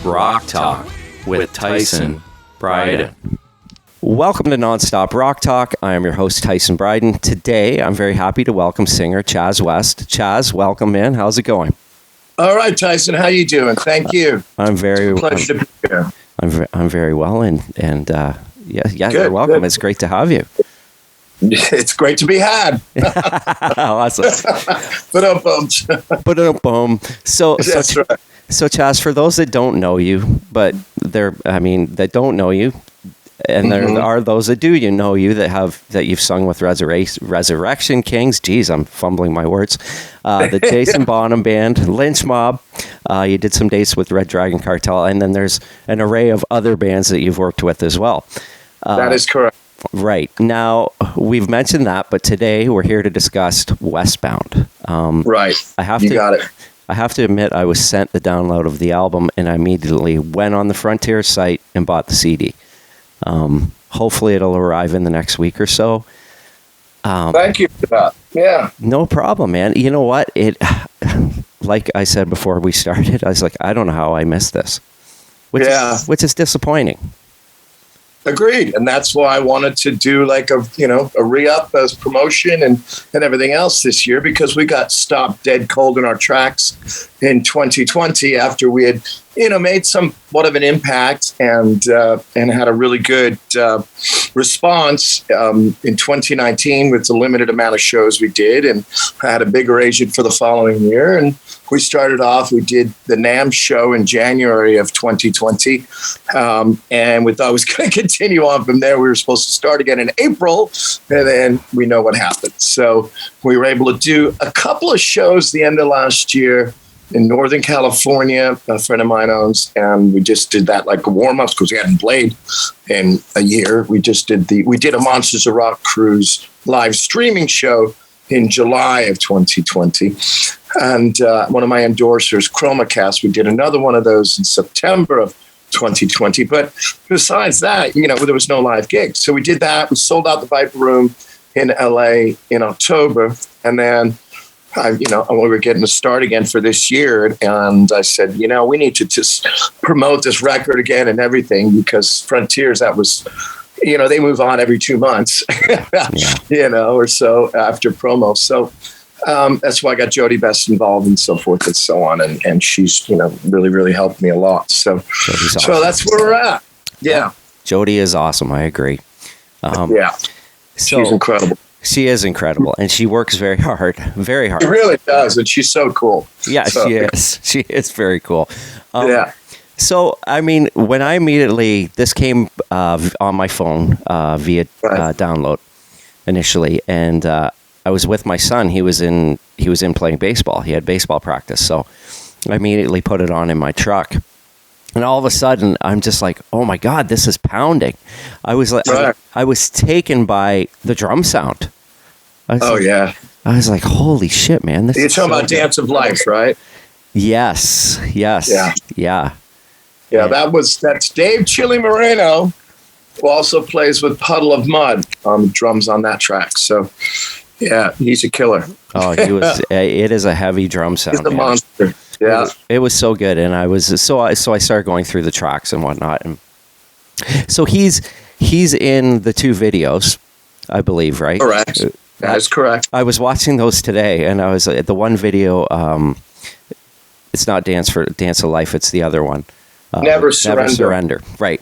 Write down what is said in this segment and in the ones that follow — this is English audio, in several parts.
Rock Talk with Tyson Bryden. Welcome to Nonstop Rock Talk. I am your host, Tyson Bryden. Today, I'm very happy to welcome singer Chaz West. Chaz, welcome, man. How's it going? All right, Tyson. How you doing? Thank you. I'm very it's a pleasure to be here. I'm very well, and you're welcome. Good. It's great to have you. It's great to be had. Awesome. Ba-dum-bum. So right. So Chaz, for those that don't know you, that don't know you, and there are those that do know you that you've sung with Resurrection Kings. Geez, I'm fumbling my words. The Jason Bonham Band, Lynch Mob. You did some dates with Red Dragon Cartel, and then there's an array of other bands that you've worked with as well. That is correct. Right. Now, we've mentioned that, but today we're here to discuss Westbound. Right. Got it. I have to admit, I was sent the download of the album, and I immediately went on the Frontier site and bought the CD. Hopefully, it'll arrive in the next week or so. Thank you for that. Yeah. No problem, man. You know what? Like I said before we started, I was like, I don't know how I missed this, which is disappointing. Agreed. And that's why I wanted to do like a re-up as promotion and everything else this year, because we got stopped dead cold in our tracks in 2020 after we had, made somewhat of an impact and had a really good response in 2019 with the limited amount of shows we did, and had a bigger agent for the following year. And we started off, we did the NAMM show in January of 2020. And we thought it was going to continue on from there. We were supposed to start again in April, and then we know what happened. So we were able to do a couple of shows the end of last year in Northern California, a friend of mine owns, and we just did that like a warm-up because we hadn't played in a year. We did a Monsters of Rock Cruise live streaming show in July of 2020. And one of my endorsers, ChromaCast, we did another one of those in September of 2020. But besides that, there was no live gigs. So we did that. We sold out the Viper Room in LA in October. And then, we were getting to start again for this year. And I said, we need to just promote this record again and everything, because Frontiers, that was, they move on every 2 months, or so after promo. So that's why I got Jody Best involved and so forth and so on. And she's, really, really helped me a lot. So, awesome. So that's where we're at. Yeah. Jody is awesome. I agree. She's incredible. She is incredible, and she works very hard. Very hard. She really does, and she's so cool. Yeah, she is. She is very cool. Yeah. So, when I this came on my phone via download initially, and I was with my son. He was in playing baseball. He had baseball practice, so I immediately put it on in my truck. And all of a sudden, I'm just like, "Oh my God, this is pounding!" I was like, I was taken by the drum sound. I was like, "Holy shit, man!" You're talking about Dance of Life, right? Yes. Yeah. That's Dave Chili Moreno, who also plays with Puddle of Mud on drums on that track. So, yeah, he's a killer. Oh, he was. It is a heavy drum sound. He's a monster. Yeah, it was so good, and I started going through the tracks and whatnot, and so he's in the 2 videos, I believe, right? Correct. That is correct. I was watching those today, and I was the one video. It's not Dance of Life; it's the other one. Never Surrender. Right.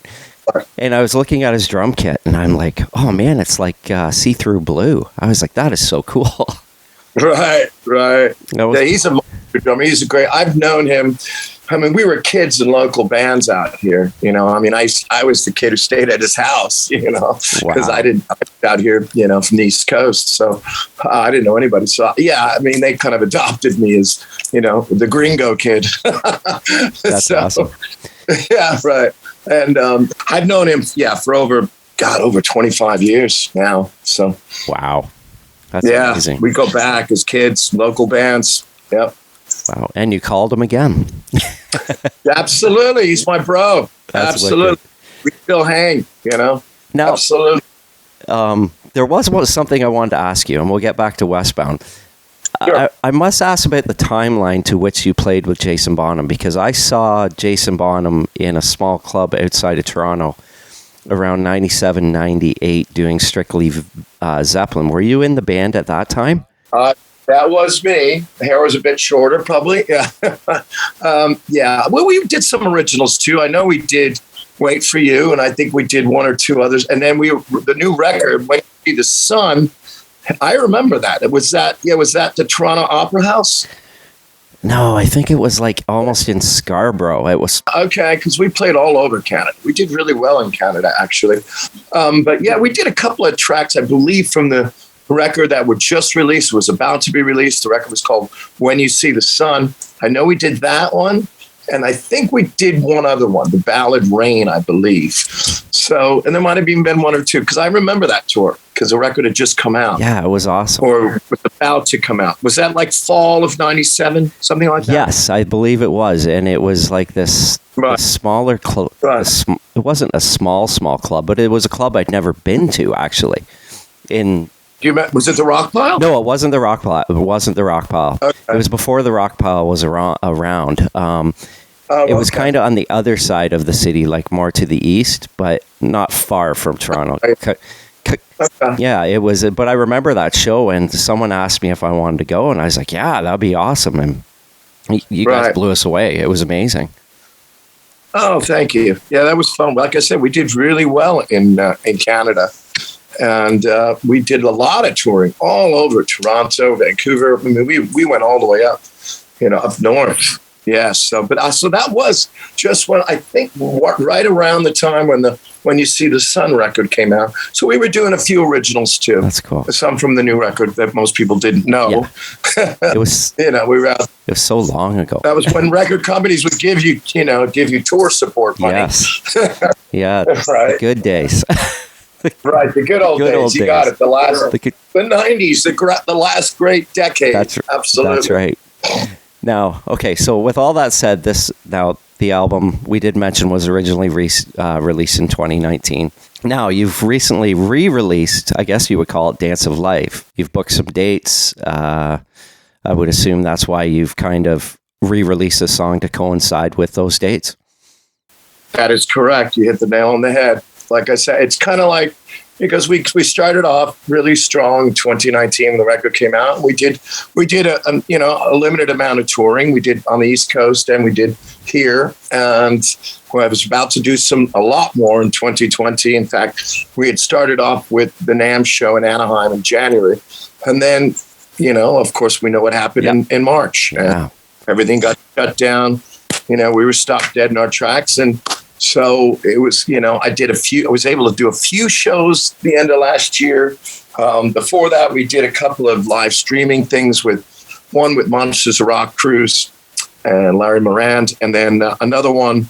And I was looking at his drum kit, and I'm like, "Oh man, it's like see-through blue." I was like, "That is so cool." Right. He's a monster drummer. He's a great. I've known him. We were kids in local bands out here. I was the kid who stayed at his house. Because I was out here, from the East Coast, so I didn't know anybody. So they kind of adopted me as, the gringo kid. That's awesome. Yeah, right. And I've known him, for over 25 years now. So wow, that's amazing. We go back as kids, local bands. Yep. Wow. And you called him again. Absolutely. He's my bro. That's absolutely. Wicked. We still hang, Now, absolutely. There was something I wanted to ask you, and we'll get back to Westbound. Sure. I must ask about the timeline to which you played with Jason Bonham, because I saw Jason Bonham in a small club outside of Toronto around 97, 98 doing strictly Zeppelin. Were you in the band at that time? That was me. The hair was a bit shorter, probably. Yeah. Yeah. Well, we did some originals too. I know we did Wait for You, and I think we did one or two others. And then the new record, Wait for the Sun. I remember that. Was that the Toronto Opera House? No, I think it was like almost in Scarborough. It was okay, because we played all over Canada. We did really well in Canada, actually. But yeah, we did a couple of tracks, I believe, from the record that were just released, was about to be released. The record was called When You See the Sun. I know we did that one. And I think we did one other one, the ballad Rain, I believe. So, and there might have even been one or two, because I remember that tour, because the record had just come out. Yeah, it was awesome. Or was about to come out. Was that like fall of 97, something like that? Yes, I believe it was. And it was like this smaller club. Right. It wasn't a small club, but it was a club I'd never been to, actually. Was it the Rock Pile? No, it wasn't the Rock Pile. It wasn't the Rock Pile. Okay. It was before the Rock Pile was around. It was kind of on the other side of the city, like more to the east, but not far from Toronto. Okay. Yeah, it was. But I remember that show, and someone asked me if I wanted to go, and I was like, "Yeah, that'd be awesome." And you guys blew us away. It was amazing. Oh, thank you. Yeah, that was fun. Like I said, we did really well in Canada. And we did a lot of touring all over Toronto, Vancouver. I mean, we went all the way up, up north. Yes. So that was just when I think right around the time when You See the Sun record came out. So we were doing a few originals too. That's cool. Some from the new record that most people didn't know. Yeah. It was. we were out. It was so long ago. That was when record companies would give you tour support money. Yes. Yeah. Right. The good days. Right, the good old days. You got it. The 90s, the last great decade. Absolutely. That's right. Now, okay, so with all that said, the album we did mention was originally released in 2019. Now, you've recently re-released, I guess you would call it Dance of Life. You've booked some dates. I would assume that's why you've kind of re-released a song to coincide with those dates. That is correct. You hit the nail on the head. Like I said, it's kind of like, because we started off really strong 2019 when the record came out. We did a limited amount of touring. We did on the East Coast and we did here. And I was about to do a lot more in 2020. In fact, we had started off with the NAMM show in Anaheim in January. And then, of course, we know what happened in March. Yeah. Everything got shut down. We were stopped dead in our tracks. And so it was, I was able to do a few shows the end of last year. Before that, we did a couple of live streaming things one with Monsters of Rock Cruise and Larry Morand. And then another one,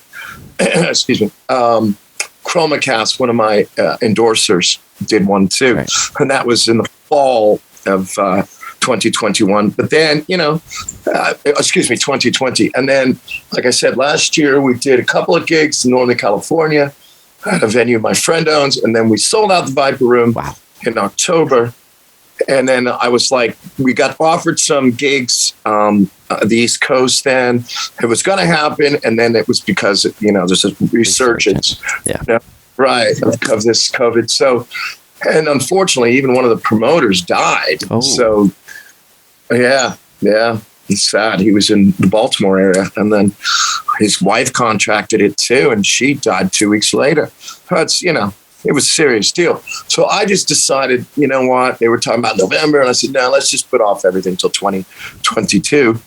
excuse me, ChromaCast, one of my endorsers, did one too. Right. And that was in the fall of 2021, but then, 2020. And then, like I said, last year we did a couple of gigs in Northern California at a venue my friend owns. And then we sold out the Viper Room in October. And then I was like, we got offered some gigs the East Coast then. It was going to happen. And then it was because, there's a resurgence. Yeah. Right. Of this COVID. So, and unfortunately, even one of the promoters died. Oh. So, yeah, it's sad. He was in the Baltimore area, and then his wife contracted it too, and she died 2 weeks later. It's, it was a serious deal. So I just decided, you know what? They were talking about November, and I said, no, let's just put off everything till 2022.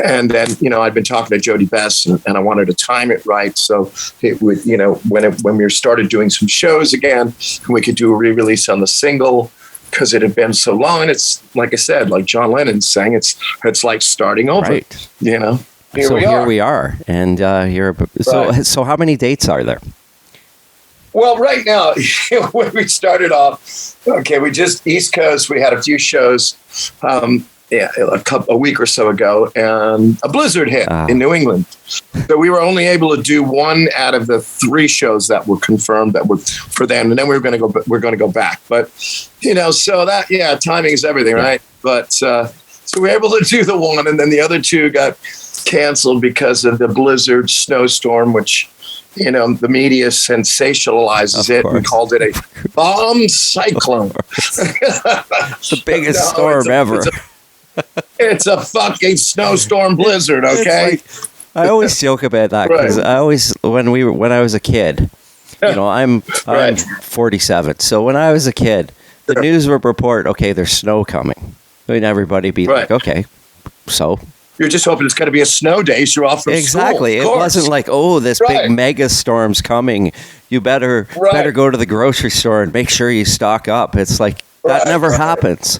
And then, I'd been talking to Jody Best, and I wanted to time it right. So it would, when we started doing some shows again, we could do a re-release on the single, because it had been so long. And it's, like I said, like John Lennon sang, it's like starting over, right. Here we are. And so how many dates are there? Well, right now, when we started off, we just East Coast, we had a few shows, a week or so ago, and a blizzard hit in New England. So we were only able to do one out of the 3 shows that were confirmed that were for them, and then we're going to go back. But so that timing is everything, right? But So we were able to do the one, and then the other two got canceled because of the blizzard snowstorm, which, you know, the media sensationalizes it and called it a bomb cyclone. The biggest storm ever. It's a fucking snowstorm blizzard, okay? I always joke about that because I always, when I was a kid, you know, I'm 47. So when I was a kid, the news would report, okay, there's snow coming. I mean, everybody be like, okay, so. You're just hoping it's going to be a snow day, so you're off from exactly. school. It wasn't like, oh, this big mega storm's coming. You better go to the grocery store and make sure you stock up. It's like, that never happens.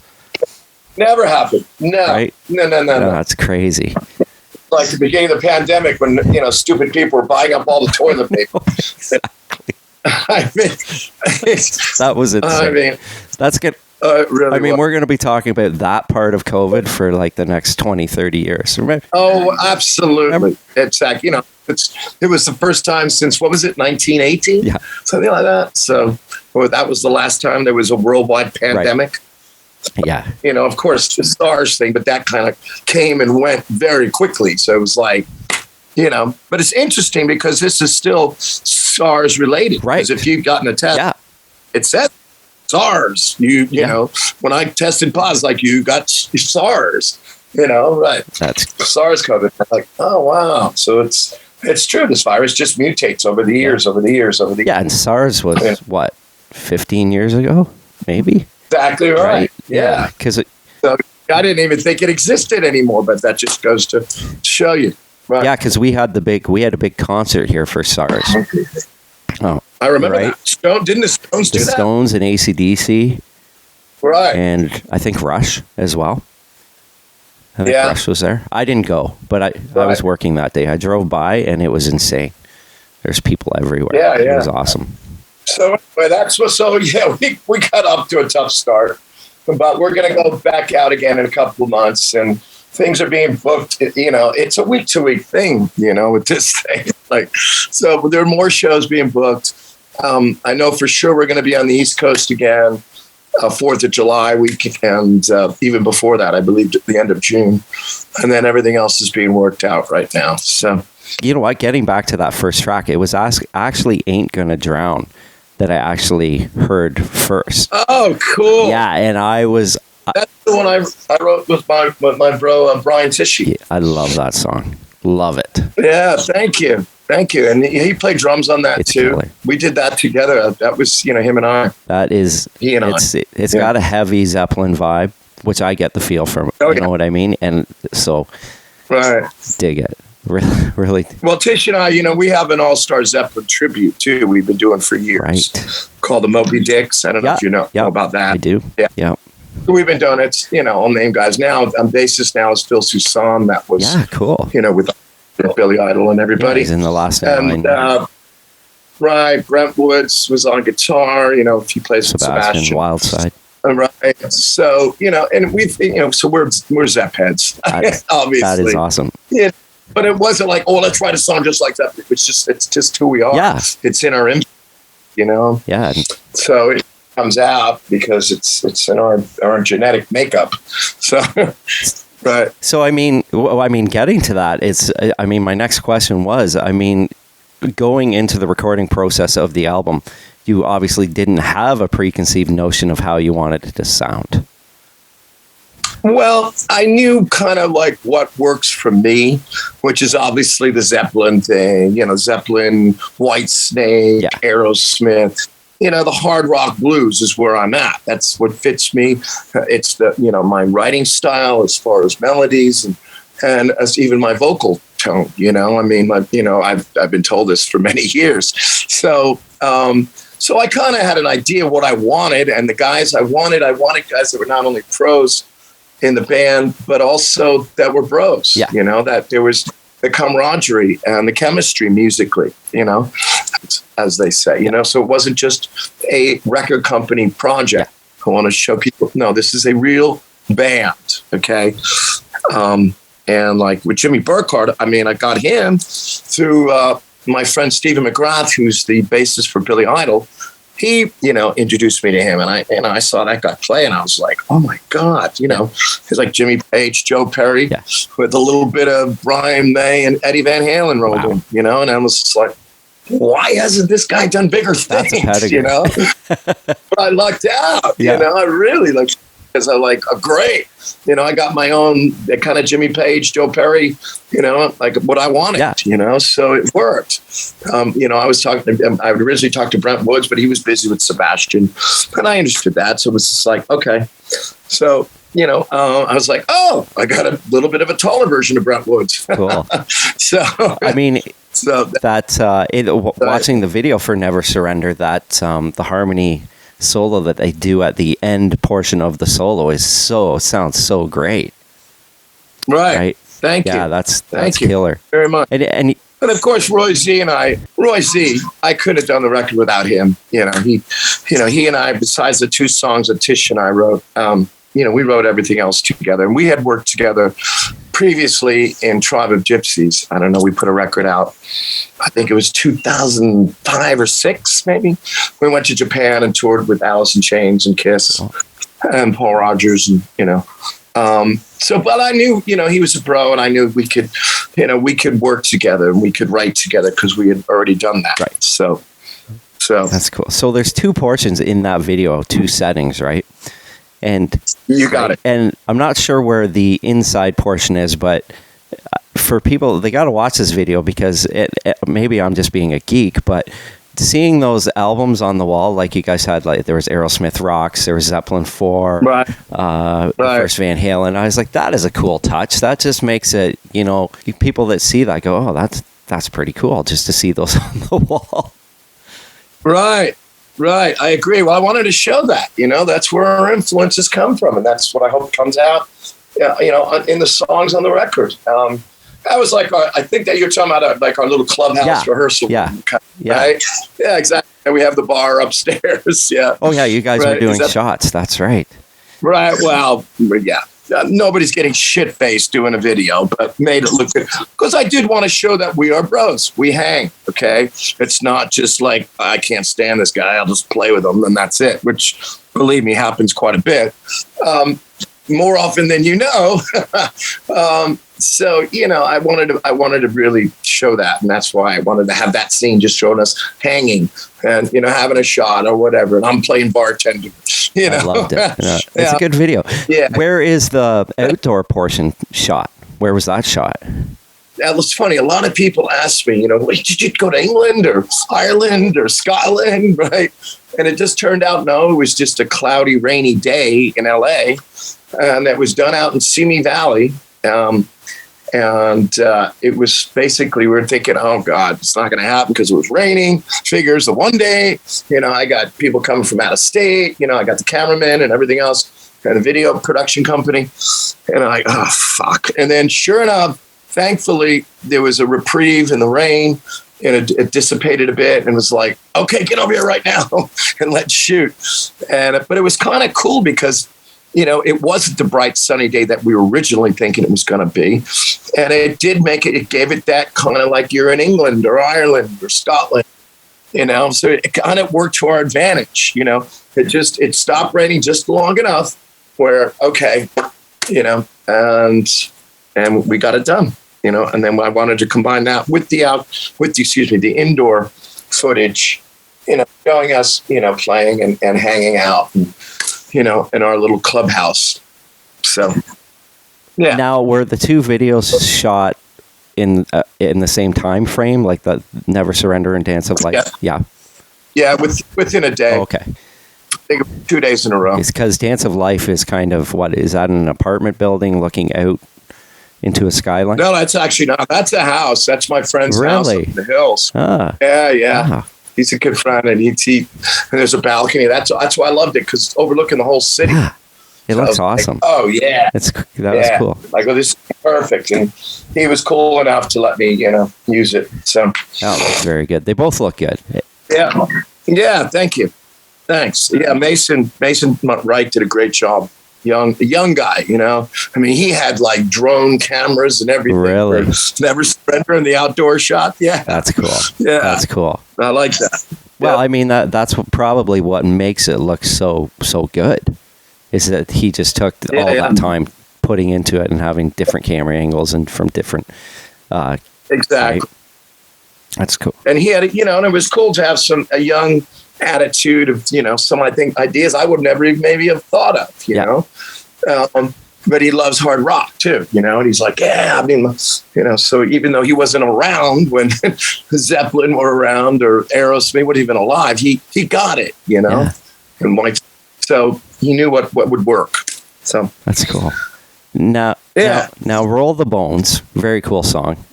Never happened. No. Right? No. That's crazy. Like the beginning of the pandemic when, you know, stupid people were buying up all the toilet paper. Exactly. I mean, that was insane. I mean, that's good. Really, I mean, we're going to be talking about that part of COVID for like the next 20, 30 years. Remember? Oh, absolutely. It's like, you know, it was the first time since, what was it, 1918? Yeah. Something like that. So that was the last time there was a worldwide pandemic. Right. Yeah. You know, of course, the SARS thing, but that kind of came and went very quickly. So it was like, you know, but it's interesting because this is still SARS related. Right. Because if you've gotten a test, it said SARS. You know, when I tested positive, like, you got SARS, you know, right. That's SARS COVID. Like, oh, wow. So it's true. This virus just mutates over the years, Yeah, and SARS was, what, 15 years ago, maybe? Exactly right. Yeah. Because so I didn't even think it existed anymore, but that just goes to show you. Right. Yeah, because we had a big concert here for SARS. Oh, I remember that. Didn't the Stones do that? The Stones and AC/DC. Right. And I think Rush as well. I think Rush was there. I didn't go, but I was working that day. I drove by and it was insane. There's people everywhere. Yeah. It was awesome. So anyway, we got up to a tough start, but we're going to go back out again in a couple of months, and things are being booked. You know, it's a week-to-week thing, you know, with this thing. Like, so there are more shows being booked. I know for sure we're going to be on the East Coast again, 4th of July weekend, even before that, I believe at the end of June. And then everything else is being worked out right now. So, you know what? Getting back to that first track, it was actually Ain't Gonna Drown that I actually heard first. Oh, cool. Yeah, and that's the one I wrote with my bro, Brian Tishy. Yeah, I love that song. Love it. Yeah, thank you. And he played drums on that too. Killer. We did that together. That was, you know, him and I. That is, he and it's got a heavy Zeppelin vibe, which I get the feel from. You know what I mean? And so, dig it. Really. Well, Tish and I, you know, we have an all-star Zeppelin tribute too. We've been doing for years, called the Moby Dicks. I don't know if you know about that. I do. Yeah. We've been doing it. You know, I'll name guys now. Bassist now is Phil Soussan. That was cool. You know, with Billy Idol and everybody. He's in the last name. Brent Woods was on guitar. You know, he plays with Sebastian Wildside. Right. So, you know, and we've, you know, so we're Zepp heads. Obviously, that is awesome. Yeah. But it wasn't like, oh, let's write a song just like that. It's just who we are. Yeah. It's in our image, you know? Yeah. So it comes out because it's in our genetic makeup. So, right. So, I mean, getting to that, my next question was, going into the recording process of the album, you obviously didn't have a preconceived notion of how you wanted it to sound. Well, I knew kind of like what works for me, which is obviously the Zeppelin thing, you know, Zeppelin, Whitesnake, Aerosmith, you know, the hard rock blues is where I'm at. That's what fits me. It's the, you know, my writing style as far as melodies and as even my vocal tone, you know, I mean, I've been told this for many years. So I kind of had an idea of what I wanted, and the guys I wanted guys that were not only pros in the band, but also that were bros, you know, that there was the camaraderie and the chemistry musically, you know, as they say, you know, so it wasn't just a record company project. I want to show people, no, this is a real band. Okay. And like with Jimmy Burkhardt, I got him through my friend Stephen McGrath, who's the bassist for Billy Idol. he, introduced me to him, and I saw that guy play, and I was like, oh my God, he's like Jimmy Page, Joe Perry, with a little bit of Brian May and Eddie Van Halen rolled in, and I was just like, why hasn't this guy done bigger things? But I lucked out, I really lucked, because I like, great. I got my own kind of Jimmy Page, Joe Perry, like what I wanted, so it worked. I originally talked to Brent Woods, but he was busy with Sebastian, and I understood that. So it was just like, okay. So, I was like, oh, I got a little bit of a taller version of Brent Woods. Cool. So, I mean, watching the video for Never Surrender, that the harmony solo that they do at the end portion of the solo sounds so great. Right. Thank you. Yeah, that's killer. Very much. And of course, Roy Z, I couldn't have done the record without him. He and I, besides the 2 songs that Tish and I wrote, we wrote everything else together. And we had worked together previously in Tribe of Gypsies. I don't know, we put a record out, I think it was 2005 or 6, maybe. We went to Japan and toured with Alice in Chains and Kiss and Paul Rodgers, and, but I knew, he was a pro, and I knew we could work together and we could write together because we had already done that. Right. So that's cool. So there's 2 portions in that video, 2 settings, right? And you got it. And I'm not sure where the inside portion is, but for people, they got to watch this video, because maybe I'm just being a geek, but seeing those albums on the wall, like you guys had, like there was Aerosmith Rocks, there was Zeppelin 4, right. First Van Halen. I was like, that is a cool touch. That just makes it, people that see that go, oh, that's pretty cool, just to see those on the wall. Right. I agree. Well, I wanted to show that, that's where our influences come from. And that's what I hope comes out, in the songs on the record. That was like, I think that you're talking about like our little clubhouse rehearsal. Yeah. Right? Yeah, exactly. And we have the bar upstairs. Yeah. Oh, yeah. You guys were doing shots. That's right. Right. Well, yeah. Nobody's getting shit-faced doing a video, but made it look good. Because I did want to show that we are bros. We hang, okay? It's not just like, I can't stand this guy, I'll just play with him, and that's it, which, believe me, happens quite a bit. More often than you know. So, I wanted to really show that, and that's why I wanted to have that scene just showing us hanging and, having a shot or whatever, and I'm playing bartender. I loved it. Yeah. It's a good video. Yeah. Where is the outdoor portion shot? Where was that shot? That was funny. A lot of people ask me, did you go to England or Ireland or Scotland, right? And it just turned out, no, it was just a cloudy, rainy day in LA, and it was done out in Simi Valley. It was basically, we were thinking, oh God, it's not going to happen because it was raining. Figures the one day, I got people coming from out of state, I got the cameraman and everything else, and the video production company. And I'm like, oh, fuck. And then sure enough, thankfully, there was a reprieve in the rain, and it dissipated a bit, and was like, okay, get over here right now and let's shoot. But it was kind of cool because, it wasn't the bright sunny day that we were originally thinking it was going to be. And it did it gave it that kind of like you're in England or Ireland or Scotland, so it kind of worked to our advantage. It stopped raining just long enough where, okay, and we got it done, and then I wanted to combine that with the indoor footage, showing us, playing and hanging out, and, in our little clubhouse. So, yeah. Now, were the 2 videos shot in the same time frame, like the Never Surrender and Dance of Life? Yeah. Yeah, within a day. Oh, okay. I think 2 days in a row. It's because Dance of Life is kind of, what, is that an apartment building looking out into a skyline? No, that's actually not. That's a house. That's my friend's house up in the hills. Ah. Yeah. Ah. He's a good friend, and and there's a balcony. That's why I loved it, because it's overlooking the whole city. Yeah. It looks awesome. Like, oh yeah, that was cool. Like, oh, this is perfect, and he was cool enough to let me, use it. So that's very good. They both look good. Yeah. Thank you. Thanks. Yeah, Mason Wright did a great job. Young guy, I mean, he had like drone cameras and everything. Really? Never Surrender in the outdoor shot. Yeah. That's cool. Yeah. That's cool. I like that. Well, Yep. I mean that's probably what makes it look so good, is that he just took all that time putting into it and having different camera angles and from different. Exactly. Right? That's cool. And he had, and it was cool to have a young attitude of, some, I think, ideas I would never even maybe have thought of, you know. But he loves hard rock too, and he's like, yeah, I mean, so even though he wasn't around when Zeppelin were around or Aerosmith wasn't even alive, he got it, and so he knew what would work. So that's cool. Now, Roll the Bones, very cool song.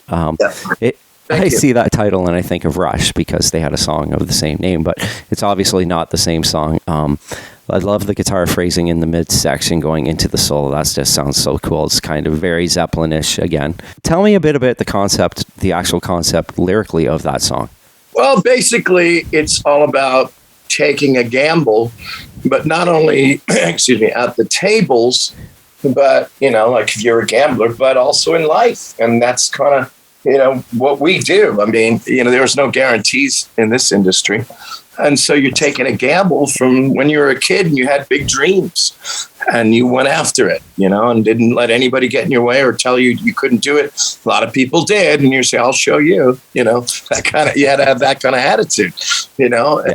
I see that title and I think of Rush because they had a song of the same name, but it's obviously not the same song. I love the guitar phrasing in the midsection going into the solo. That just sounds so cool. It's kind of very Zeppelin-ish again. Tell me a bit about the actual concept lyrically of that song. Well, basically, it's all about taking a gamble, but not only, at the tables, but, like if you're a gambler, but also in life. And that's kind of, what we do. I mean, there's no guarantees in this industry. And so you're taking a gamble from when you were a kid and you had big dreams and you went after it, and didn't let anybody get in your way or tell you you couldn't do it. A lot of people did. And you say, I'll show you, you had to have that kind of attitude, Yeah.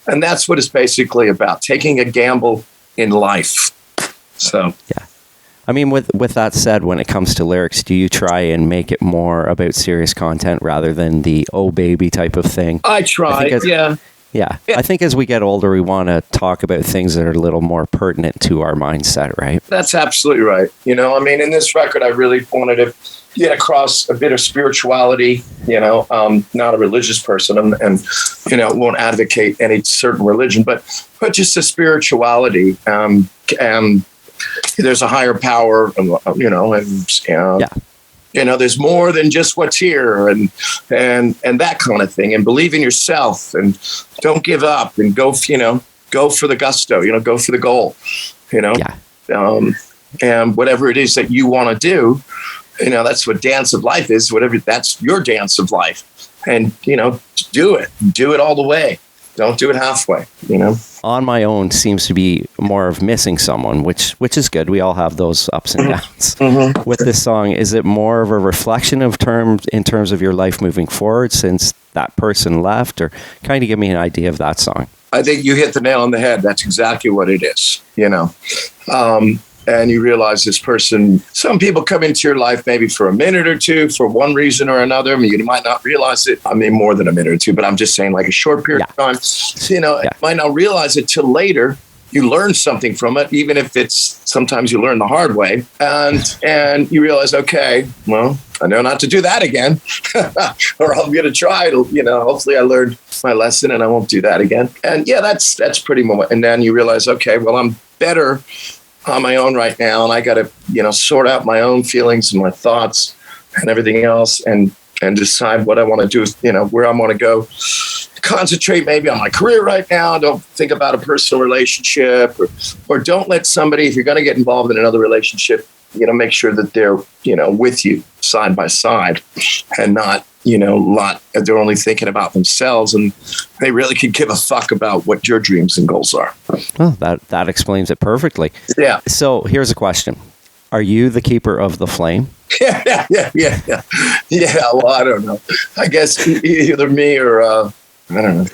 And that's what it's basically about, taking a gamble in life. So, yeah. I mean, with that said, when it comes to lyrics, do you try and make it more about serious content rather than the oh baby type of thing? I try, Yeah. I think as we get older, we want to talk about things that are a little more pertinent to our mindset, right? That's absolutely right. I mean, in this record, I really wanted to get across a bit of spirituality, not a religious person and won't advocate any certain religion, but just a spirituality. There's a higher power, there's more than just what's here and that kind of thing, and believe in yourself and don't give up and go for the gusto, go for the goal, and whatever it is that you want to do, that's what dance of life is, whatever, that's your dance of life. And, do it all the way. Don't do it halfway, On My Own seems to be more of missing someone, which is good. We all have those ups and downs. Mm-hmm. With this song, is it more of a reflection of in terms of your life moving forward since that person left, or kind of give me an idea of that song? I think you hit the nail on the head. That's exactly what it is, and you realize this person, some people come into your life maybe for a minute or two for one reason or another. I mean, you might not realize it. I mean, more than a minute or two, but I'm just saying like a short period of time. You might not realize it till later. You learn something from it, even if sometimes you learn the hard way. And you realize, okay, well, I know not to do that again, or I'm going to try to, hopefully I learned my lesson and I won't do that again. And that's pretty much. And then you realize, okay, well, I'm better on my own right now, and I got to sort out my own feelings and my thoughts and everything else, and decide what I want to do, where I want to go. Concentrate maybe on my career right now. Don't think about a personal relationship, or don't let somebody, if you're going to get involved in another relationship, make sure that they're with you side by side, and not they're only thinking about themselves, and they really could give a fuck about what your dreams and goals are. Well, that explains it perfectly. Yeah. So here's a question: are you the keeper of the flame? Yeah. Well, I don't know. I guess either me or I don't know.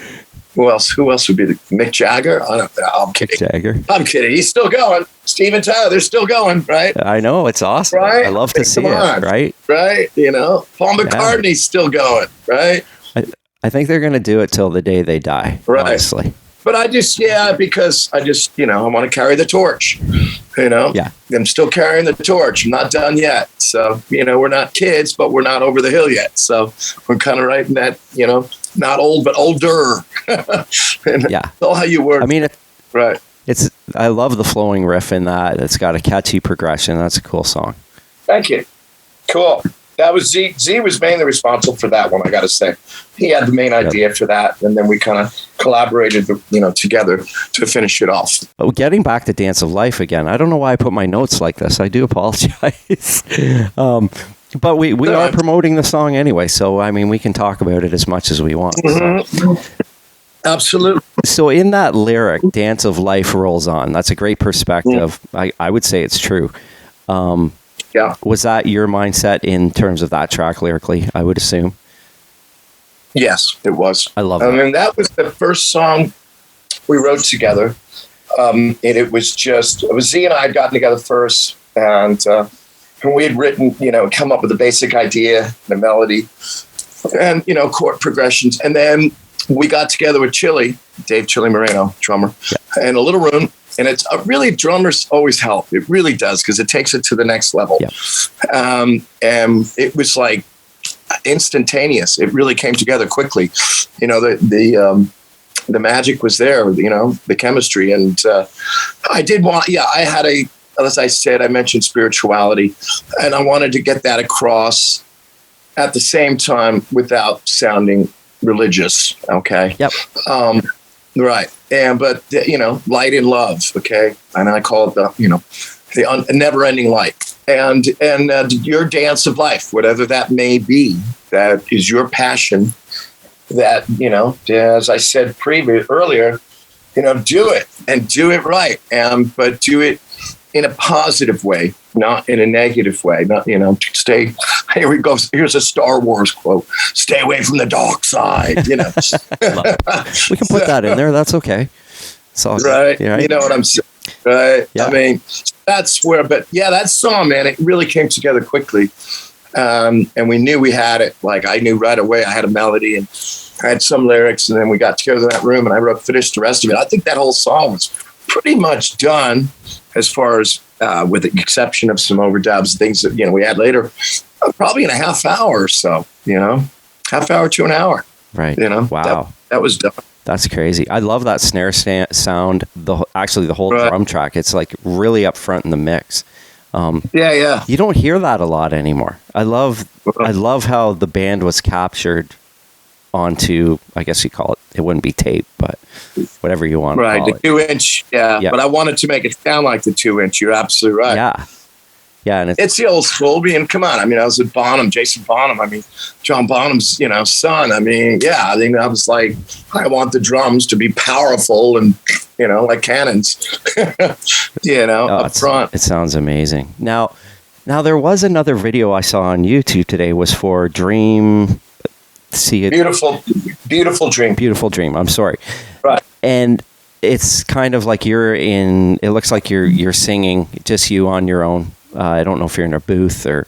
Who else would be Mick Jagger? I don't know. I'm kidding. Mick Jagger. I'm kidding. He's still going. Steven Tyler, they're still going, right? I know. It's awesome. Right? I love to see it, right? Right? Paul McCartney's still going, right? I think they're going to do it till the day they die, right? Honestly. But because I want to carry the torch, Yeah. I'm still carrying the torch. I'm not done yet. So, we're not kids, but we're not over the hill yet. So we're kind of right in that, not old, but older. Yeah. That's all how you work. I mean, right. I love the flowing riff in that. It's got a catchy progression. That's a cool song. Thank you. Cool. That was Z. Z was mainly responsible for that one, I got to say. He had the main idea for that, and then we kind of collaborated, together to finish it off. Oh, getting back to Dance of Life again, I don't know why I put my notes like this. I do apologize. But we are promoting the song anyway, so, I mean, we can talk about it as much as we want. Mm-hmm. So. Absolutely. So in that lyric, "Dance of Life rolls on," that's a great perspective. I would say it's true. Yeah. Was that your mindset in terms of that track lyrically, I would assume? Yes, it was. I love that. I mean, that was the first song we wrote together. And it was Z and I had gotten together first, and we had written, come up with a basic idea, the melody, and, chord progressions. And then we got together with Dave Chili Moreno, drummer, in a little room. And it's really, drummers always help. It really does, because it takes it to the next level. Yeah. And it was like instantaneous. It really came together quickly. The magic was there, the chemistry. And I did want, I had as I said, I mentioned spirituality, and I wanted to get that across at the same time without sounding religious. Okay. Yep. Right. But light and love. Okay. And I call it the never ending light. And your dance of life, whatever that may be, that is your passion, that, as I said earlier, do it and do it right. But do it in a positive way, not in a negative way. Not, stay, here we go. Here's a Star Wars quote: "Stay away from the dark side." We can put that in there. That's okay. So, right. Yeah, you know what I'm saying. Right. Yeah. I mean, that's where, but yeah, that song, man, it really came together quickly. And we knew we had it. Like, I knew right away I had a melody and I had some lyrics, and then we got together in that room and I finished the rest of it. I think that whole song was pretty much done, as far as, with the exception of some overdubs, things that, we had later, probably in a half hour or so, half hour to an hour. Right. Wow. That was done. That's crazy. I love that snare sound. The whole drum track. It's like really up front in the mix. Yeah. You don't hear that a lot anymore. I love how the band was captured onto, I guess you call it. It wouldn't be tape, but whatever you want to call it. The 2-inch. Yeah. But I wanted to make it sound like the 2-inch. You're absolutely right. Yeah. Yeah, and it's the old school. Come on. I mean, I was with Bonham, Jason Bonham. I mean, John Bonham's, son. I mean, I think I was like, I want the drums to be powerful and, like cannons, up front. It sounds amazing. Now there was another video I saw on YouTube today, was for Dream. See it. Beautiful Dream. Beautiful Dream. I'm sorry. Right. And it's kind of like it looks like you're singing, just you on your own. I don't know if you're in a booth or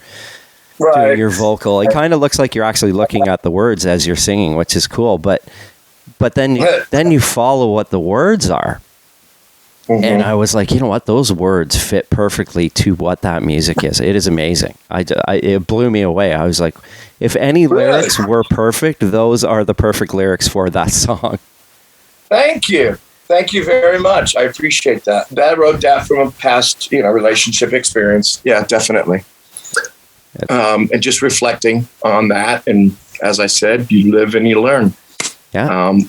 doing your vocal. It kind of looks like you're actually looking at the words as you're singing, which is cool. But then you follow what the words are. Mm-hmm. And I was like, you know what? Those words fit perfectly to what that music is. It is amazing. It blew me away. I was like, if any lyrics were perfect, those are the perfect lyrics for that song. Thank you. Thank you very much. I appreciate that. I wrote that from a past, relationship experience. Yeah, definitely. And just reflecting on that. And as I said, you live and you learn. Yeah.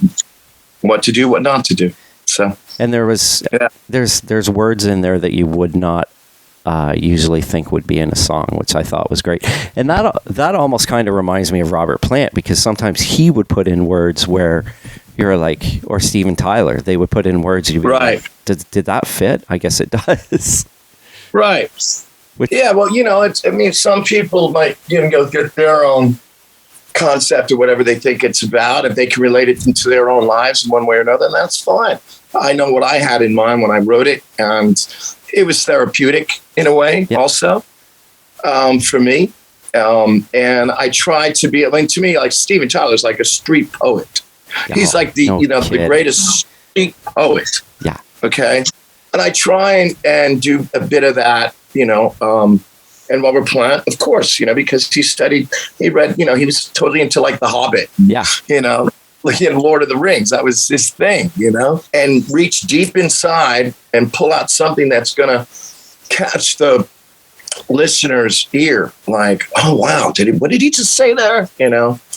What to do, what not to do. So. And there's words in there that you would not usually think would be in a song, which I thought was great. And that almost kind of reminds me of Robert Plant, because sometimes he would put in words where you're like, or Steven Tyler, they would put in words. You'd be like, did that fit? I guess it does. Right. Well, some people might, go get their own concept or whatever they think it's about. If they can relate it into their own lives in one way or another, then that's fine. I know what I had in mind when I wrote it, and it was therapeutic in a way also, for me. And I tried to be, to me, like Steven Tyler's like a street poet. He's like the greatest street poet. Yeah. Okay. And I try and do a bit of that, and Robert Plant, of course, because he read, he was totally into like The Hobbit. Yeah. Like in Lord of the Rings, that was his thing, and reach deep inside and pull out something that's going to catch the listener's ear, like, oh wow, what did he just say there?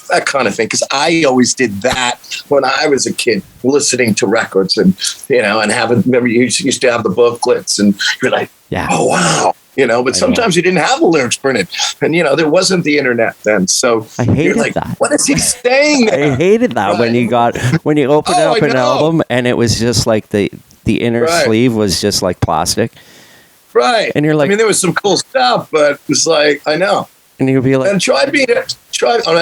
That kind of thing. Because I always did that when I was a kid, listening to records and remember you used to have the booklets and you're like, oh wow. But sometimes you didn't have the lyrics printed, and there wasn't the internet then. So I hated that. What is he saying there? I hated that when you opened up an album and it was just like the inner sleeve was just like plastic. Right. And you're like, there was some cool stuff, but it's like, I know. And you'd be like, and I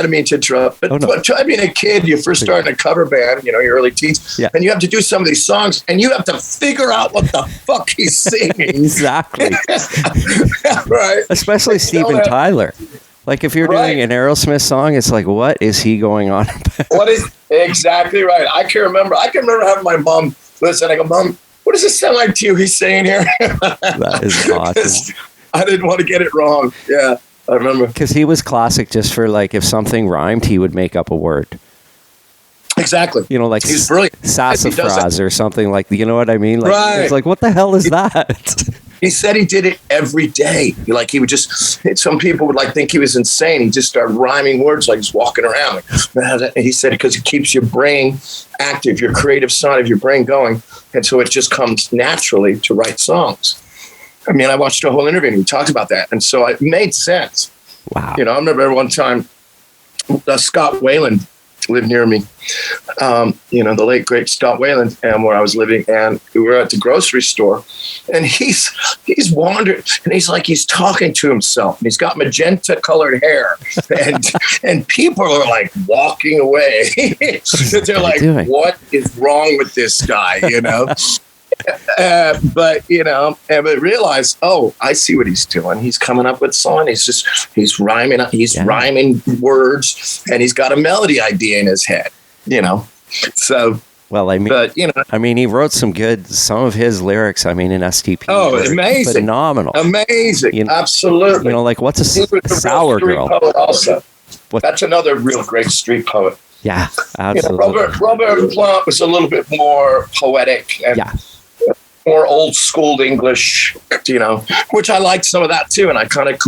don't mean to interrupt, but try being a kid. You're first starting a cover band, your early teens, and you have to do some of these songs, and you have to figure out what the fuck he's singing. Exactly. Right. Especially Steven Tyler. Like if you're doing an Aerosmith song, it's like, what is he going on about? What is exactly right? I can remember having my mom listen. I go, Mom, what does it sound like to you he's saying here? That is awesome. I didn't want to get it wrong. Yeah. I remember. Because he was classic just for like, if something rhymed, he would make up a word. Exactly. Like he's brilliant. Sassafras or something like, you know what I mean? Like, it's like, what the hell is that? He said he did it every day. Like he would some people would think he was insane. He just started rhyming words like he's walking around. And he said because it keeps your brain active, your creative side of your brain going. And so it just comes naturally to write songs. I watched a whole interview and he talked about that. And so it made sense. Wow. I remember one time Scott Wayland lived near me, the late, great Scott Wayland, and where I was living. And we were at the grocery store and he's wandering and he's talking to himself. And he's got magenta colored hair and people are like walking away. They're like, what is wrong with this guy? But realize, oh, I see what he's doing. He's coming up with song. He's rhyming. Rhyming words, and he's got a melody idea in his head. So. Well, he wrote some of his lyrics. In STP. Oh, amazing! Phenomenal, amazing, absolutely. What's a sour girl? Poet also. That's another real great street poet. Yeah, absolutely. Robert Plant was a little bit more poetic and more old school English, which I liked some of that too. And I kind of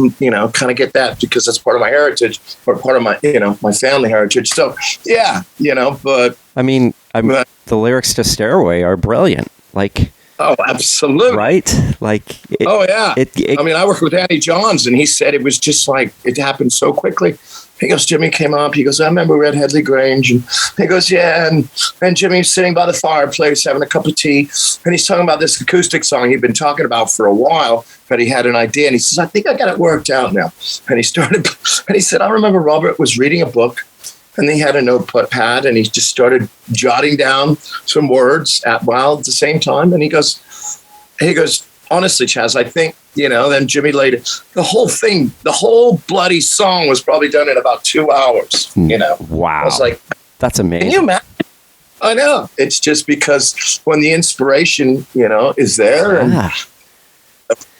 get that because that's part of my heritage or part of my, my family heritage. So but the lyrics to Stairway are brilliant. Like, oh, absolutely. Right? Like, I worked with Andy Johns and he said it was just like, it happened so quickly. He goes, Jimmy came up. He goes, I remember we were at Headley Grange. And he goes, yeah. And Jimmy's sitting by the fireplace having a cup of tea. And he's talking about this acoustic song he'd been talking about for a while, but he had an idea. And he says, I think I got it worked out now. And he said, I remember Robert was reading a book and he had a notepad and he just started jotting down some words at the same time. And he goes, honestly, Chaz, I think, then Jimmy laid it. The whole bloody song was probably done in about 2 hours, Wow. I was like, that's amazing. Can you imagine? I know. It's just because when the inspiration, is there and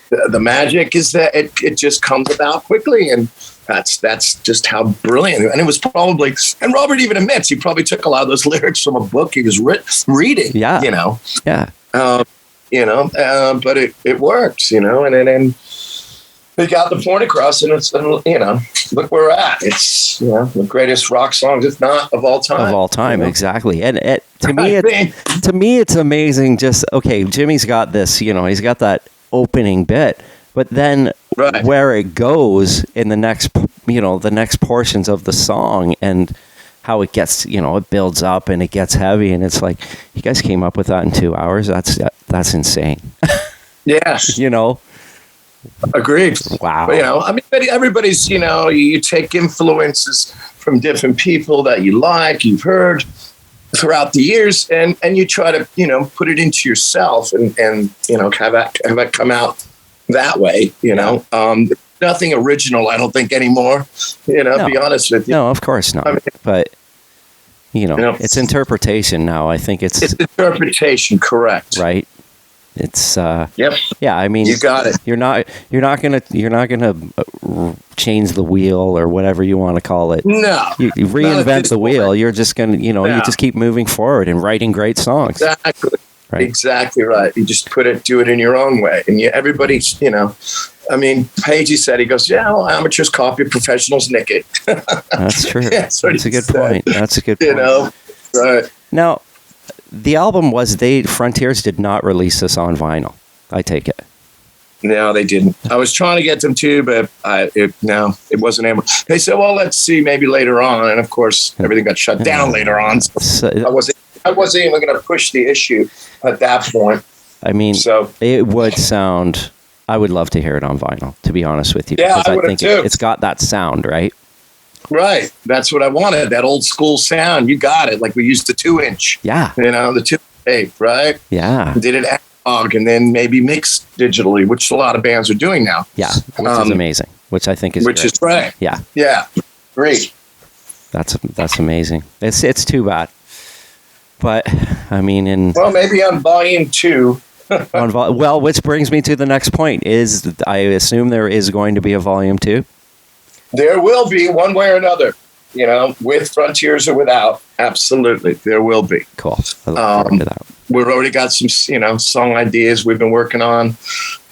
the magic is that it just comes about quickly. And that's just how brilliant. And it was probably, and Robert even admits, he probably took a lot of those lyrics from a book he was reading, Yeah. Yeah. But it works, and we got the point across, and it's, look where we're at. It's, the greatest rock songs, if not of all time. Of all time, exactly. And to me, it's amazing. Just, okay, Jimmy's got this, he's got that opening bit, but then where it goes in the next portions of the song and how it gets, it builds up and it gets heavy, and it's like, you guys came up with that in 2 hours. That's insane. Yeah. Wow. Agreed. But, everybody's, you take influences from different people that you like, you've heard throughout the years, and you try to, put it into yourself and have it come out that way, nothing original, I don't think, anymore. To be honest with you. No, of course not. But it's interpretation now. I think it's interpretation, correct? Right. It's yep. Yeah, you got it. You're not gonna change the wheel or whatever you want to call it. No, you reinvent the wheel. You're just gonna you just keep moving forward and writing great songs. Exactly. Right. Exactly right. You just do it in your own way, and everybody's I mean, Pagey said, he goes, yeah, well, amateurs copy, professionals nick it. That's true. That's a good point. That's a good point. You know, right. Now, the album was, Frontiers did not release this on vinyl, I take it. No, they didn't. I was trying to get them to, but it wasn't able. They said, well, let's see, maybe later on. And of course, everything got shut down later on. So I wasn't even going to push the issue at that point. I mean, it would sound, I would love to hear it on vinyl, to be honest with you. Yeah, because I think too. It's got that sound, right? Right. That's what I wanted, that old school sound. You got it. Like we used the 2-inch. Yeah. You know, the 2 tape, right? Yeah. Did it analog and then maybe mixed digitally, which a lot of bands are doing now. Yeah, which is amazing. Which I think is which great. Is right. Yeah. Yeah. Great. That's amazing. It's too bad. But I mean, well, maybe on volume 2. Well, which brings me to the next point, is I assume there is going to be a volume 2. There will be, one way or another, you know, with Frontiers or without. Absolutely, there will be. Cool. I look forward to that. We've already got some, you know, song ideas we've been working on.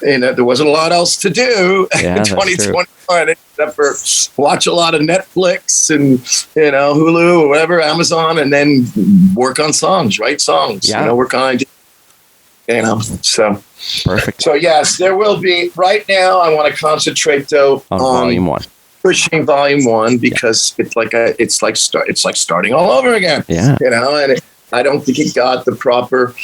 And there wasn't a lot else to do in 2021 except for watch a lot of Netflix and, you know, Hulu or whatever, Amazon, and then work on songs, write songs, you know, work on ideas. You know, so perfect. So yes, there will be. Right now, I want to concentrate though on volume 1, pushing volume 1 because it's like starting all over again. Yeah, you know, and I don't think it got the proper,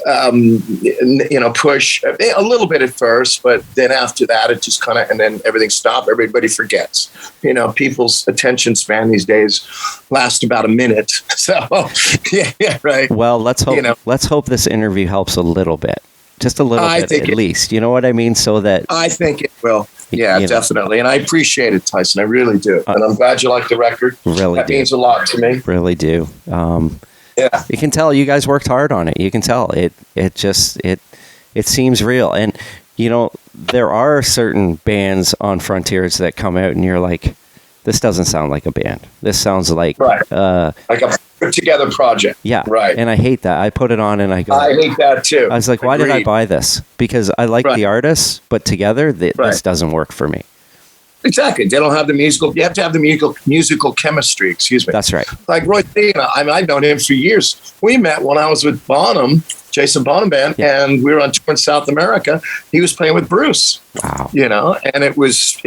you know, push a little bit at first, but then after that, it just kind of, and then everything stopped. Everybody forgets. You know, people's attention span these days lasts about a minute. So, yeah, right. Well, let's hope. You know, let's hope this interview helps a little bit, just a little bit at least. You know what I mean? So that I think it will. Yeah, definitely. And I appreciate it, Tyson. I really do. And I'm glad you like the record. That means a lot to me. Really do. Yeah, you can tell you guys worked hard on it. You can tell it seems real. And you know, there are certain bands on Frontiers that come out and you're like, this doesn't sound like a band. This sounds like like a put together project. Yeah, right. And I hate that. I put it on and I go, I hate that too. I was like, why did I buy this? Because I like the artists, but together this doesn't work for me. Exactly. They don't have the musical. You have to have the musical chemistry. Excuse me. That's right. Like Roy C. I've known him for years. We met when I was with Bonham, Jason Bonham Band, and we were on tour in South America. He was playing with Bruce. Wow. You know, and it was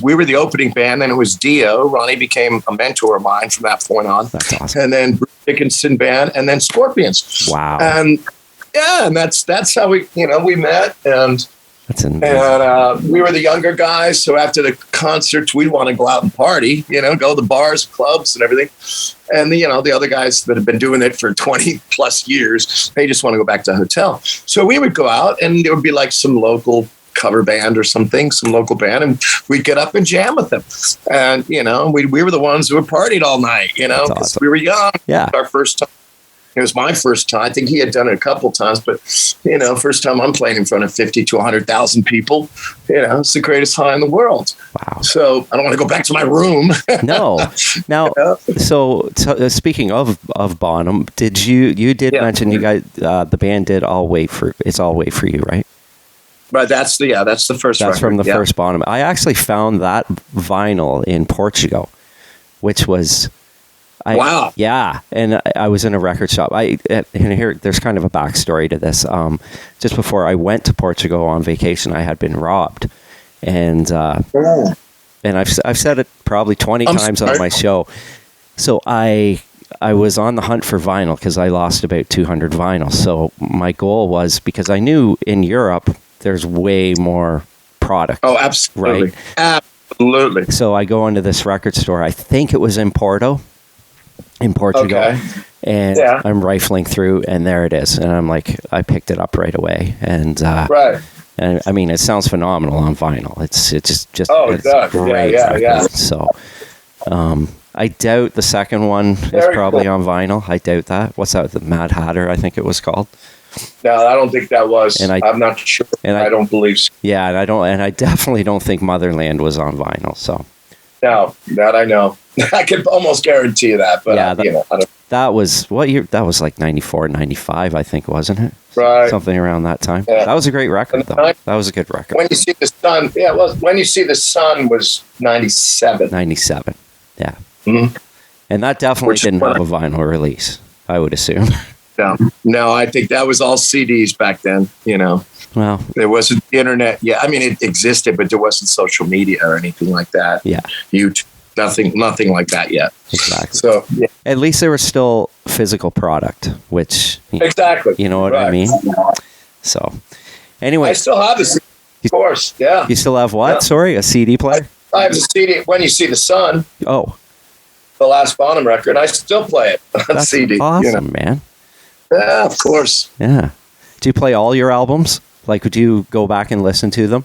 we were the opening band, and it was Dio. Ronnie became a mentor of mine from that point on. That's awesome. And then Bruce Dickinson Band, and then Scorpions. Wow. And yeah, and that's how we met. And we were the younger guys, so after the concerts, we'd want to go out and party, you know, go to the bars, clubs, and everything. And the other guys that have been doing it for 20 plus years, they just want to go back to the hotel. So we would go out, and there would be like some local cover band or something, some local band, and we'd get up and jam with them. And you know, we were the ones who were partied all night, you know, because we were young. Yeah, our first time. It was my first time. I think he had done it a couple times, but you know, first time I'm playing in front of 50 to 100,000 people. You know, it's the greatest high in the world. Wow! So I don't want to go back to my room. No. Now, so speaking of Bonham, you did mention you guys the band did It's All Wait for You, right? But that's the first. That's record. from the first Bonham. I actually found that vinyl in Portugal, which was. Wow. Yeah. And I was in a record shop. And here, there's kind of a backstory to this. Just before I went to Portugal on vacation, I had been robbed. And I've said it probably 20 times on my show. So I was on the hunt for vinyl because I lost about 200 vinyls. So my goal was, because I knew in Europe, there's way more product. Oh, absolutely. Right? Absolutely. So I go into this record store. I think it was in Portugal, and I'm rifling through, and there it is. And I'm like, I picked it up right away, and and I mean, it sounds phenomenal on vinyl. It's just it's great. Yeah. So, I doubt the second one is probably on vinyl. I doubt that. What's that? The Mad Hatter, I think it was called. No, I don't think that was. And I'm not sure. And I don't believe so. Yeah, and I definitely don't think Motherland was on vinyl. So. No, that I know. I could almost guarantee that, but I don't. That was what year? That was like 94, 95, I think, wasn't it? Right. Something around that time. Yeah. That was a great record, though. That was a good record. When You See the Sun, yeah, well, When You See the Sun was 97. 97, yeah. Mm-hmm. And that definitely Which didn't have a vinyl release, I would assume. No, I think that was all CDs back then, you know. Well, there wasn't the internet. Yeah, I mean, it existed, but there wasn't social media or anything like that. Yeah. YouTube, nothing like that yet. Exactly. So, yeah. At least there was still physical product, which... Exactly. You know what I mean? So, anyway. I still have a CD, of course, yeah. You still have what? Yeah. Sorry, a CD player? I have a CD, When You See the Sun. Oh. The last Bonham record. I still play it on That's CD. Awesome, man. Yeah, of course. Yeah. Do you play all your albums? Like, would you go back and listen to them?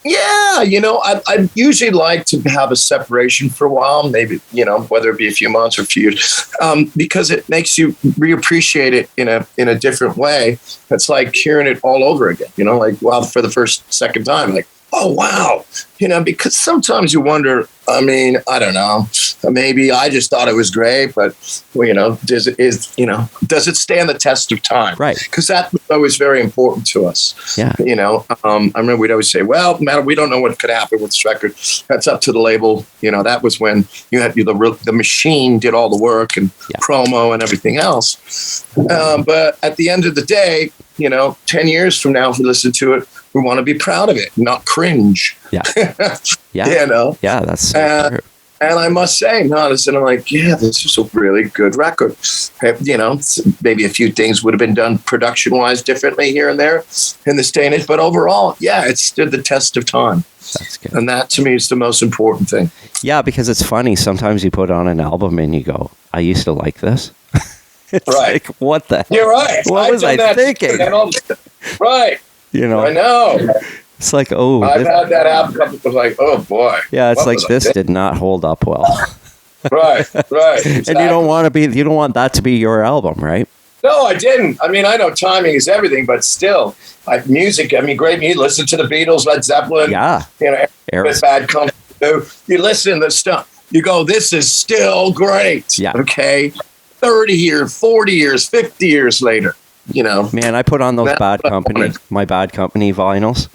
Yeah, you know, I usually like to have a separation for a while, maybe, you know, whether it be a few months or a few years, because it makes you reappreciate it in a different way. It's like hearing it all over again, you know, like, well, for the second time, like, oh, wow. You know, because sometimes you wonder, I mean, I don't know, maybe I just thought it was great, but, well, you know, does it stand the test of time? Right. Because that was always very important to us. Yeah. You know, I remember we'd always say, well, man, we don't know what could happen with this record. That's up to the label. You know, that was when you had the machine did all the work and promo and everything else. But at the end of the day, you know, 10 years from now, if we listen to it, we want to be proud of it, not cringe. Yeah. Yeah. You know? Yeah, that's so true. And I must say, listen, I'm like, yeah, this is a really good record. You know, maybe a few things would have been done production-wise differently here and there in this day and age. But overall, yeah, it stood the test of time. That's good. And that, to me, is the most important thing. Yeah, because it's funny. Sometimes you put on an album and you go, I used to like this. It's right. Like, what the? You're right. What was I thinking? Right. You know. I know. It's like, oh. I've had that album come up, like, oh, boy. Yeah, it's like, this did not hold up well. Right. Exactly. And you don't want that to be your album, right? No, I didn't. I mean, I know timing is everything, but still, music, I mean, great music. Listen to the Beatles, Led Zeppelin. Yeah. You know, Bad Company. You listen to stuff. You go, this is still great. Yeah. Okay. 30 years, 40 years, 50 years later, you know. Man, I put on those my Bad Company vinyls.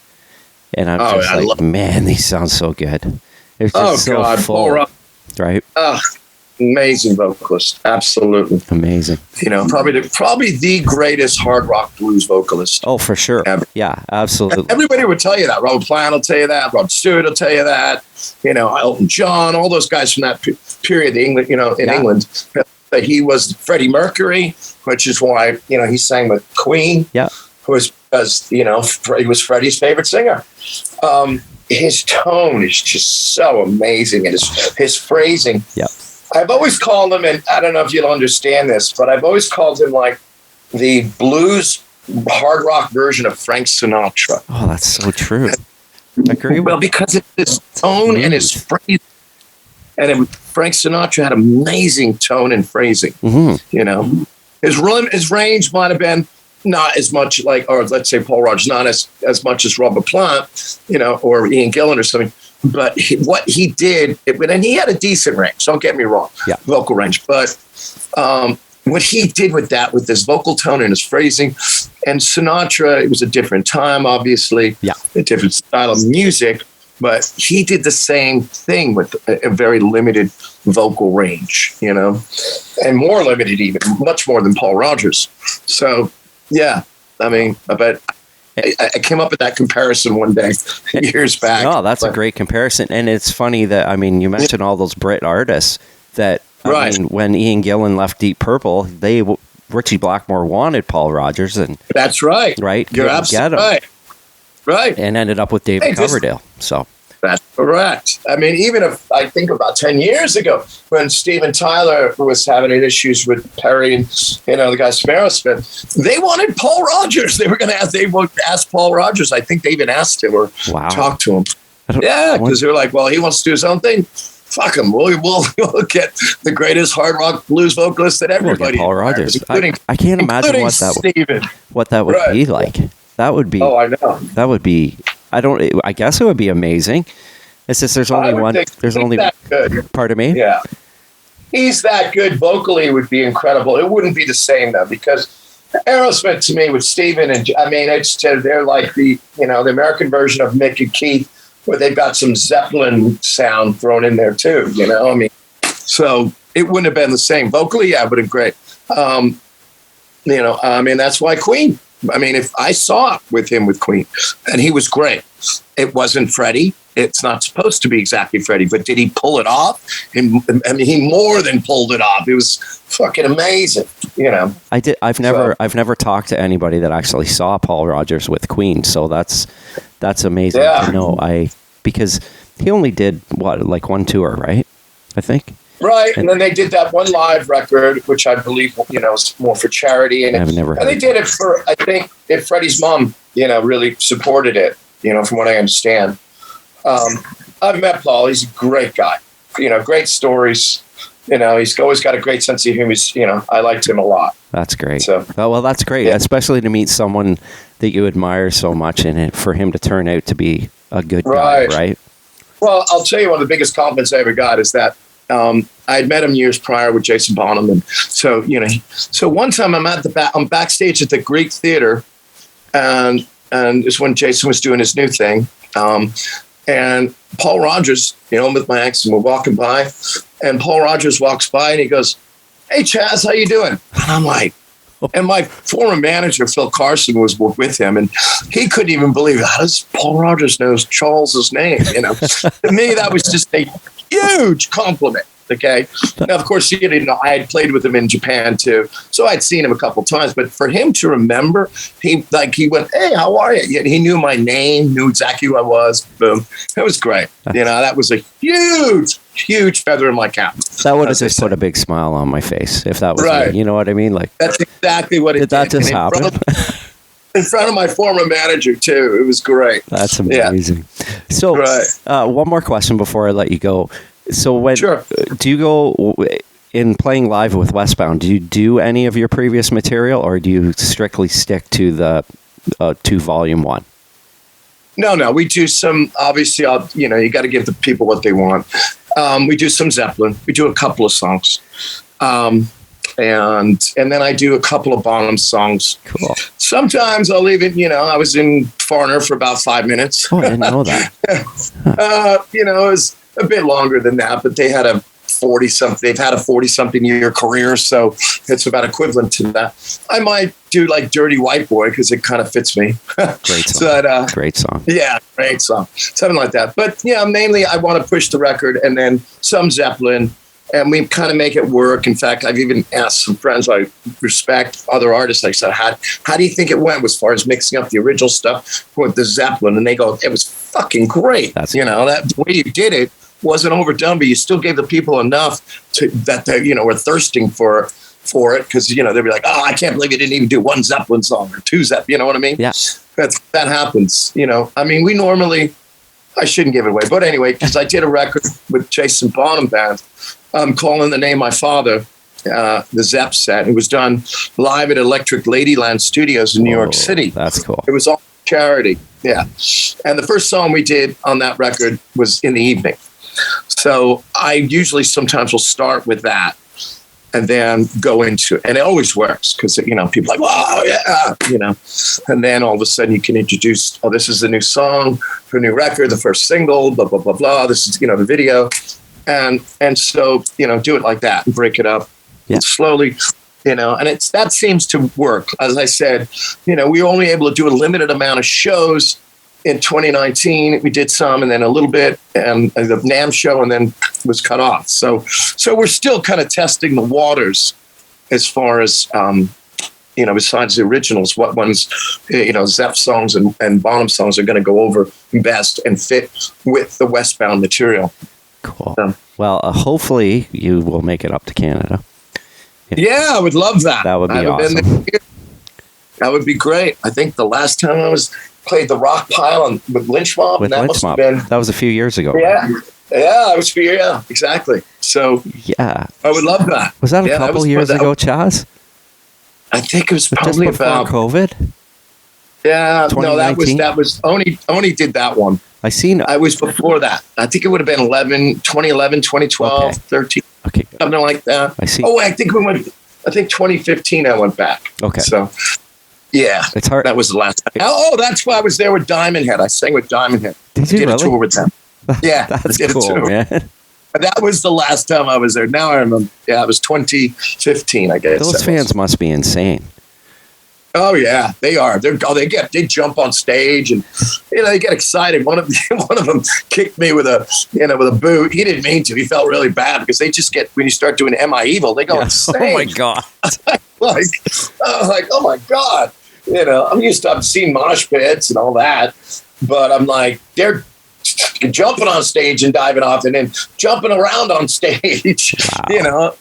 And I'm just like, man, these sound so good. It's just so full, right? Amazing vocalist, absolutely amazing. You know, probably the greatest hard rock blues vocalist. Oh, for sure. Ever. Yeah, absolutely. Everybody would tell you that. Robert Plant will tell you that. Rod Stewart will tell you that. You know, Elton John, all those guys from that period, England. That he was Freddie Mercury, which is why he sang with Queen. Yeah, was because he was Freddie's favorite singer. His tone is just so amazing, and his phrasing. Yeah, I've always called him, and I don't know if you'll understand this, but I've always called him like the blues hard rock version of Frank Sinatra. Oh, that's so true. I agree. Well, because it's his tone and his phrasing. And Frank Sinatra had amazing tone and phrasing. Mm-hmm. You know, his range might have been not as much or let's say Paul Rodgers, not as much as Robert Plant, or Ian Gillan or something. But what he did, and he had a decent range. Don't get me wrong, vocal range. But what he did with his vocal tone and his phrasing, and Sinatra, it was a different time, obviously, a different style of music. But he did the same thing with a very limited vocal range, and more limited even, much more than Paul Rodgers. So, yeah, I mean, I bet I came up with that comparison one day years back. No, that's a great comparison. And it's funny that, you mentioned all those Brit artists that, when Ian Gillan left Deep Purple, Ritchie Blackmore wanted Paul Rodgers. And that's right. Right? You're absolutely right. Right. And ended up with David Coverdale. So that's correct. I mean, even if I think about 10 years ago when Steven Tyler was having issues with Perry and, the guys from Aerosmith, they wanted Paul Rodgers. They would ask Paul Rodgers. I think they even asked him or talked to him. Yeah, because they were like, well, he wants to do his own thing. Fuck him. We'll get the greatest hard rock blues vocalist that everybody. Paul Rodgers. I can't imagine what that would be like. That would be. Oh, I know. That would be. I guess it would be amazing. It's just there's only one. There's only. That good. Pardon me. Yeah. he's that good vocally. It would be incredible. It wouldn't be the same though, because Aerosmith to me with Steven and I mean, they're like the American version of Mick and Keith, where they've got some Zeppelin sound thrown in there too. I mean, so it wouldn't have been the same vocally. Yeah, it would have been great. I mean, that's why Queen. I mean, if I saw it with him with Queen, and he was great. It wasn't Freddie. It's not supposed to be exactly Freddie, but did he pull it off? I mean, he more than pulled it off. It was fucking amazing. I did. I've never talked to anybody that actually saw Paul Rodgers with Queen, so that's amazing to know. Because he only did like one tour, right? I think. Right, and then they did that one live record, which I believe, is more for charity. And they did it for, I think, if Freddie's mom, really supported it, from what I understand. I've met Paul. He's a great guy. Great stories. He's always got a great sense of humor. I liked him a lot. That's great. So, well, that's great, especially to meet someone that you admire so much, and for him to turn out to be a good guy, right? Well, I'll tell you one of the biggest compliments I ever got is that I had met him years prior with Jason Bonham, and so so one time I'm backstage at the Greek Theater, and it's when Jason was doing his new thing, and Paul Rodgers, with my ex, and we're walking by, and Paul Rodgers walks by and he goes, "Hey Chaz, how you doing?" And I'm like, and my former manager Phil Carson was with him, and he couldn't even believe it. How does Paul Rodgers knows Charles's name? To me, that was just a huge compliment. Okay. Now, of course, I had played with him in Japan too, so I'd seen him a couple of times. But for him to remember, he went, "Hey, how are you?" He knew my name, knew exactly who I was. Boom, it was great. That was a huge feather in my cap. That would have just put a big smile on my face if that was right. Me. You know what I mean? Like that's exactly what it did. Did that just happen? In front of my former manager too. It was great. That's amazing. Yeah. So, one more question before I let you go. So, do you go in playing live with Westbound? Do you do any of your previous material, or do you strictly stick to the to volume 1? No. We do some. Obviously, you got to give the people what they want. We do some Zeppelin. We do a couple of songs. And then I do a couple of Bonham songs. Cool. Sometimes I'll even, I was in Foreigner for about 5 minutes. Oh, I didn't know that. It was a bit longer than that, but they had a 40-something year career, so it's about equivalent to that. I might do like Dirty White Boy because it kind of fits me. Great song. Great song. Yeah, great song. Something like that. But mainly I want to push the record, and then some Zeppelin. And we kind of make it work. In fact, I've even asked some friends I respect, other artists. I said, how do you think it went as far as mixing up the original stuff with the Zeppelin? And they go, it was fucking great. That the way you did it wasn't overdone, but you still gave the people enough that they, were thirsting for it. Because, they'd be like, oh, I can't believe you didn't even do one Zeppelin song or two Zeppelin. You know what I mean? Yeah. That happens. I mean, we normally, I shouldn't give it away. But anyway, because I did a record with Jason Bonham Band, Calling the Name My Father, the Zepp set. It was done live at Electric Ladyland Studios in New York City. That's cool. It was all charity. Yeah. And the first song we did on that record was In the Evening. So I usually sometimes will start with that and then go into, and it always works because, people are like, wow, yeah, and then all of a sudden you can introduce, oh, this is the new song for a new record, the first single, blah, blah, blah, blah. This is, the video. And so, do it like that and break it up slowly, and that seems to work. As I said, we were only able to do a limited amount of shows in 2019. We did some and then a little bit and the NAMM show and then was cut off. So we're still kind of testing the waters as far as, besides the originals, what ones, Zepp songs and Bonham songs are going to go over best and fit with the Westbound material. Cool. Well, hopefully you will make it up to Canada. Yeah, I would love that. That would be awesome. That would be great. I think the last time I played the Rock Pile with Lynch Mob. That was a few years ago. Yeah. Right? Yeah, it was a few years. Yeah, exactly. So yeah, I would love that. Was that a couple years ago, Chaz? I think it was probably just before COVID. Yeah, no, that was only did that one. I was before that. I think it would have been 2011, 2012, 13. Okay. Something like that. I see. Oh, I think 2015 I went back. Okay. So, yeah. It's hard. That was the last time. Oh, that's why I was there with Diamond Head. I sang with Diamond Head. Did you did really? a tour with them. Yeah. That's did cool, a tour. man. That was the last time I was there. Now I remember. Yeah, it was 2015, I guess. Those fans must be insane. Oh yeah, they are. They jump on stage and they get excited. One of them kicked me with a boot. He didn't mean to. He felt really bad because they just get when you start doing "Am I Evil?" They go insane. Oh my god! like oh my god. I'm used to I've seen mosh pits and all that, but I'm like they're jumping on stage and diving off and then jumping around on stage. Wow.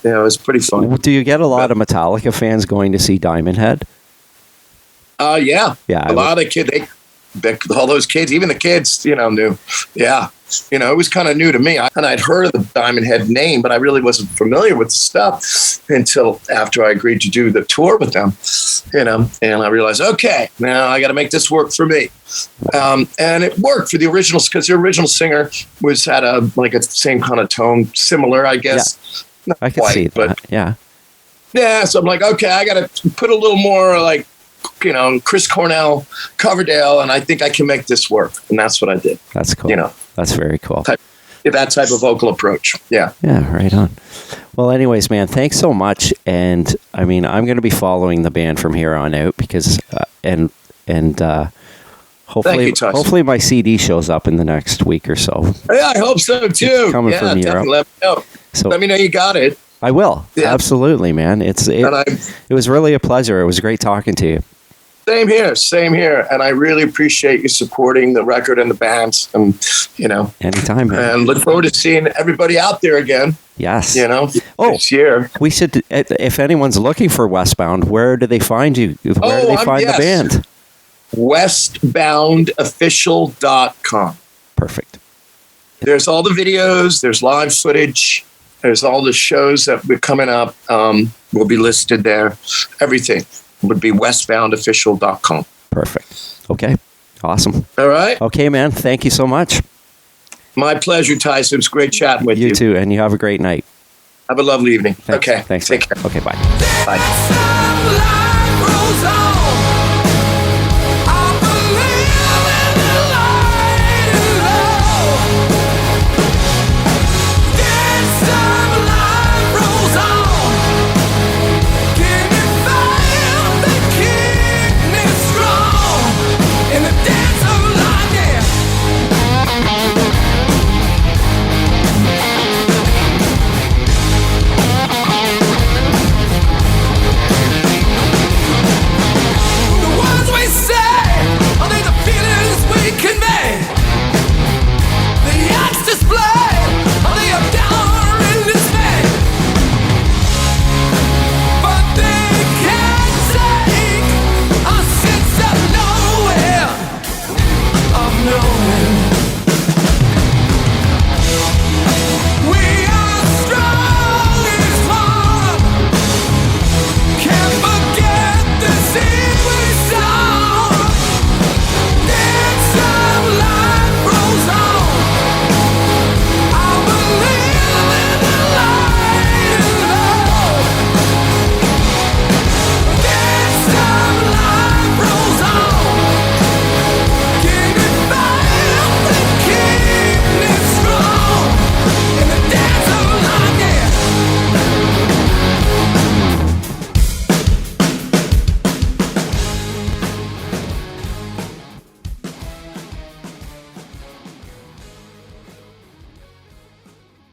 It was pretty fun. Do you get a lot of Metallica fans going to see Diamond Head? Yeah. Yeah. A lot of kids, all those kids, even the kids, knew. Yeah. It was kind of new to me. And I'd heard of the Diamond Head name, but I really wasn't familiar with the stuff until after I agreed to do the tour with them, and I realized, okay, now I got to make this work for me. And it worked for the originals because the original singer had a same kind of tone, similar, I guess. Yeah. I can see that. But yeah. Yeah. So I'm like, okay, I got to put a little more Chris Cornell, Coverdale, and I think I can make this work. And that's what I did. That's cool. That's very cool. That type of vocal approach. Yeah. Yeah, right on. Well, anyways, man, thanks so much. And I mean, I'm going to be following the band from here on out because, hopefully my CD shows up in the next week or so. Yeah, I hope so too. It's coming from Europe. Let me know. So let me know you got it. I will. Yeah. Absolutely, man. It was really a pleasure. It was great talking to you. Same here. And I really appreciate you supporting the record and the bands. And, anytime, man. And look forward to seeing everybody out there again. Yes. This year. We should, if anyone's looking for Westbound, where do they find you? Where do they find the band? Westboundofficial.com. Perfect. There's all the videos. There's live footage. There's all the shows that we're coming up. Will be listed there. Everything would be westboundofficial.com. Perfect. Okay. Awesome. All right. Okay, man. Thank you so much. My pleasure, Tyson. It was great chatting with you. You too. And you have a great night. Have a lovely evening. Thanks. Okay. Thanks. Take care. Okay. Bye. Bye.